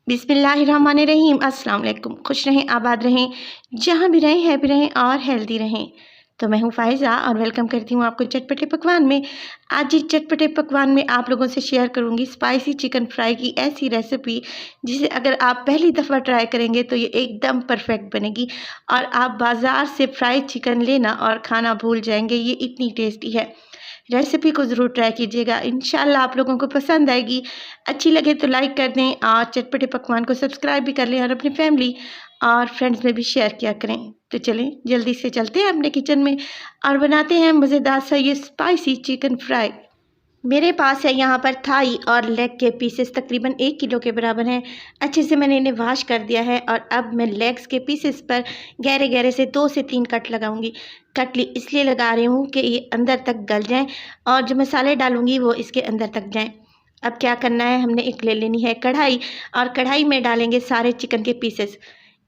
बिस्मिल्लाहिर्रहमानिर्रहीम। अस्सलाम वालेकुम। खुश रहें, आबाद रहें, जहाँ भी रहें हैप्पी रहें और हेल्दी रहें। तो मैं हूँ फ़ाइज़ा और वेलकम करती हूँ आपको चटपटे पकवान में। आज इस चटपटे पकवान में आप लोगों से शेयर करूँगी स्पाइसी चिकन फ्राई की ऐसी रेसिपी जिसे अगर आप पहली दफ़ा ट्राई करेंगे तो ये एकदम परफेक्ट बनेगी और आप बाज़ार से फ्राई चिकन लेना और खाना भूल जाएंगे, ये इतनी टेस्टी है। रेसिपी को ज़रूर ट्राई कीजिएगा, इंशाल्लाह आप लोगों को पसंद आएगी। अच्छी लगे तो लाइक कर दें और चटपटे पकवान को सब्सक्राइब भी कर लें और अपनी फैमिली और फ्रेंड्स में भी शेयर किया करें। तो चलें जल्दी से चलते हैं अपने किचन में और बनाते हैं मज़ेदार सा ये स्पाइसी चिकन फ्राई। मेरे पास है यहाँ पर थाई और लेग के पीसेस तकरीबन 1 किलो के बराबर हैं। अच्छे से मैंने इन्हें वॉश कर दिया है और अब मैं लेग्स के पीसेस पर गहरे गहरे से 2 से 3 कट लगाऊंगी। कट इसलिए लगा रही हूँ कि ये अंदर तक गल जाएं और जो मसाले डालूंगी वो इसके अंदर तक जाएं। अब क्या करना है, हमने एक ले लेनी है कढ़ाई और कढ़ाई में डालेंगे सारे चिकन के पीसेस।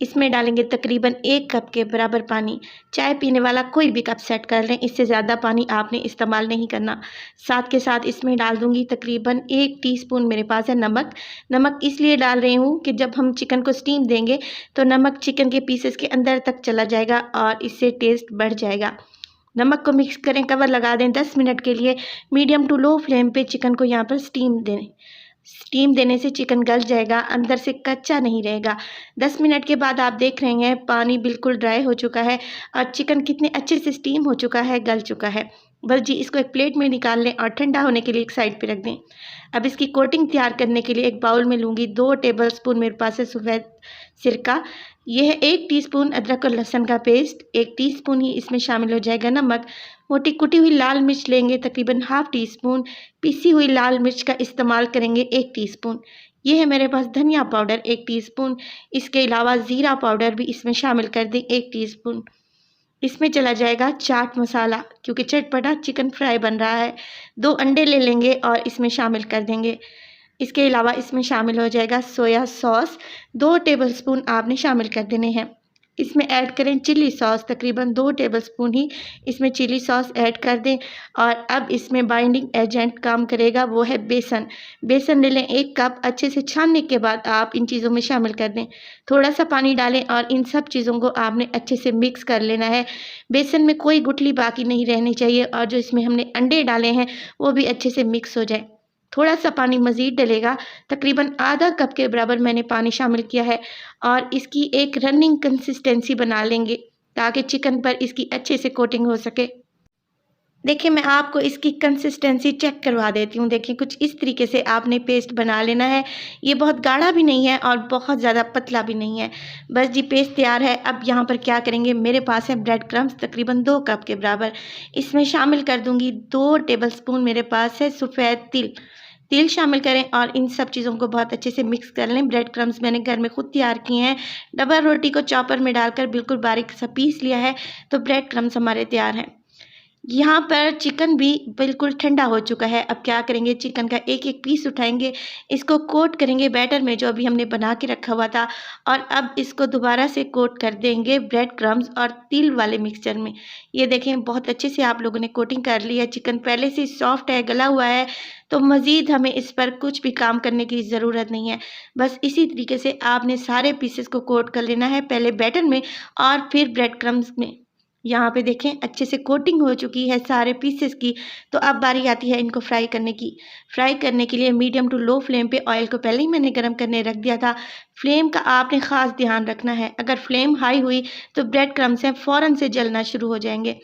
इसमें डालेंगे तकरीबन 1 कप के बराबर पानी। चाय पीने वाला कोई भी कप सेट कर लें, इससे ज़्यादा पानी आपने इस्तेमाल नहीं करना। साथ के साथ इसमें डाल दूंगी तकरीबन 1 टीस्पून मेरे पास है नमक। नमक इसलिए डाल रही हूँ कि जब हम चिकन को स्टीम देंगे तो नमक चिकन के पीसेस के अंदर तक चला जाएगा और इससे टेस्ट बढ़ जाएगा। नमक को मिक्स करें, कवर लगा दें 10 मिनट के लिए। मीडियम टू लो फ्लेम पे चिकन को यहाँ पर स्टीम दें। स्टीम देने से चिकन गल जाएगा, अंदर से कच्चा नहीं रहेगा। 10 मिनट के बाद आप देख रहे हैं पानी बिल्कुल ड्राई हो चुका है और चिकन कितने अच्छे से स्टीम हो चुका है, गल चुका है। बस जी इसको एक प्लेट में निकाल लें और ठंडा होने के लिए एक साइड पे रख दें। अब इसकी कोटिंग तैयार करने के लिए एक बाउल में लूँगी 2 टेबलस्पून मेरे पास है सफ़ेद सिरका। यह है 1 टीस्पून अदरक और लहसुन का पेस्ट, 1 टीस्पून ही इसमें शामिल हो जाएगा नमक। मोटी कुटी हुई लाल मिर्च लेंगे तकरीबन हाफ़ टीस्पून। पिसी हुई लाल मिर्च का इस्तेमाल करेंगे 1 टीस्पून। ये है मेरे पास धनिया पाउडर 1 टीस्पून। इसके अलावा ज़ीरा पाउडर भी इसमें शामिल कर दें 1 टीस्पून। इसमें चला जाएगा चाट मसाला, क्योंकि चटपटा चिकन फ्राई बन रहा है। 2 अंडे ले लेंगे और इसमें शामिल कर देंगे। इसके अलावा इसमें शामिल हो जाएगा सोया सॉस, 2 टेबलस्पून आपने शामिल कर देने हैं। इसमें ऐड करें चिली सॉस, तकरीबन 2 टेबलस्पून ही इसमें चिली सॉस ऐड कर दें। और अब इसमें बाइंडिंग एजेंट काम करेगा, वो है बेसन। बेसन ले लें 1 कप, अच्छे से छानने के बाद आप इन चीज़ों में शामिल कर दें। थोड़ा सा पानी डालें और इन सब चीज़ों को आपने अच्छे से मिक्स कर लेना है। बेसन में कोई गुठली बाकी नहीं रहनी चाहिए और जो इसमें हमने अंडे डाले हैं वो भी अच्छे से मिक्स हो जाए। थोड़ा सा पानी मज़ीद डलेगा, तकरीबन आधा कप के बराबर मैंने पानी शामिल किया है और इसकी एक रनिंग कंसिस्टेंसी बना लेंगे ताकि चिकन पर इसकी अच्छे से कोटिंग हो सके। देखिए मैं आपको इसकी कंसिस्टेंसी चेक करवा देती हूँ। देखिए कुछ इस तरीके से आपने पेस्ट बना लेना है। ये बहुत गाढ़ा भी नहीं है और बहुत ज़्यादा पतला भी नहीं है। बस जी पेस्ट तैयार है। अब यहाँ पर क्या करेंगे, मेरे पास है ब्रेड क्रम्स तकरीबन 2 कप के बराबर। इसमें शामिल कर दूँगी 2 टेबलस्पून मेरे पास है सफ़ेद तिल। तिल शामिल करें और इन सब चीज़ों को बहुत अच्छे से मिक्स कर लें। ब्रेड क्रम्स मैंने घर में खुद तैयार किए हैं। डबल रोटी को चॉपर में डालकर बिल्कुल बारीक सा पीस लिया है, तो ब्रेड क्रम्स हमारे तैयार हैं। यहाँ पर चिकन भी बिल्कुल ठंडा हो चुका है। अब क्या करेंगे, चिकन का एक एक पीस उठाएंगे, इसको कोट करेंगे बैटर में जो अभी हमने बना के रखा हुआ था और अब इसको दोबारा से कोट कर देंगे ब्रेड क्रम्स और तिल वाले मिक्सचर में। ये देखें बहुत अच्छे से आप लोगों ने कोटिंग कर ली है। चिकन पहले से सॉफ्ट है, गला हुआ है, तो मज़ीद हमें इस पर कुछ भी काम करने की ज़रूरत नहीं है। बस इसी तरीके से आपने सारे पीसेस को कोट कर लेना है, पहले बैटर में और फिर ब्रेड क्रम्स में। यहाँ पे देखें अच्छे से कोटिंग हो चुकी है सारे पीसेस की। तो अब बारी आती है इनको फ्राई करने की। फ्राई करने के लिए मीडियम टू लो फ्लेम पे ऑयल को पहले ही मैंने गर्म करने रख दिया था। फ्लेम का आपने ख़ास ध्यान रखना है, अगर फ्लेम हाई हुई तो ब्रेड क्रम्स हैं फ़ौरन से जलना शुरू हो जाएंगे।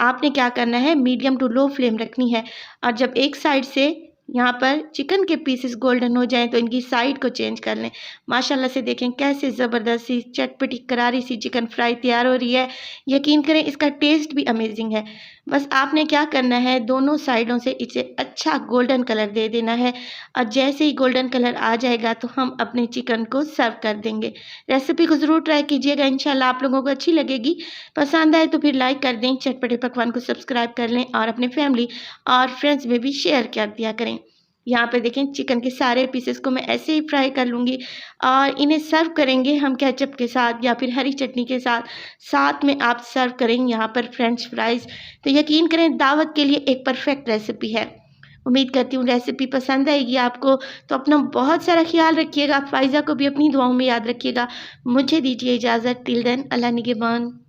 आपने क्या करना है, मीडियम टू लो फ्लेम रखनी है और जब एक साइड से यहाँ पर चिकन के पीसेस गोल्डन हो जाएं तो इनकी साइड को चेंज कर लें। माशाल्लाह से देखें कैसे ज़बरदस्त सी चटपटी करारी सी चिकन फ्राई तैयार हो रही है। यकीन करें इसका टेस्ट भी अमेजिंग है। बस आपने क्या करना है, दोनों साइडों से इसे अच्छा गोल्डन कलर दे देना है और जैसे ही गोल्डन कलर आ जाएगा तो हम अपने चिकन को सर्व कर देंगे। रेसिपी को ज़रूर ट्राई कीजिएगा, इंशाल्लाह आप लोगों को अच्छी लगेगी। पसंद आए तो फिर लाइक कर दें, चटपटे पकवान को सब्सक्राइब कर लें और अपने फैमिली और फ्रेंड्स में भी शेयर कर दिया करें। यहाँ पे देखें चिकन के सारे पीसेस को मैं ऐसे ही फ्राई कर लूँगी और इन्हें सर्व करेंगे हम केचप के साथ या फिर हरी चटनी के साथ। साथ में आप सर्व करेंगे यहाँ पर फ्रेंच फ्राइज़। तो यकीन करें दावत के लिए एक परफेक्ट रेसिपी है। उम्मीद करती हूँ रेसिपी पसंद आएगी आपको। तो अपना बहुत सारा ख्याल रखिएगा, फ़ाइज़ा को भी अपनी दुआओं में याद रखिएगा। मुझे दीजिए इजाज़त, टिल देन अल्लाह निगहबान।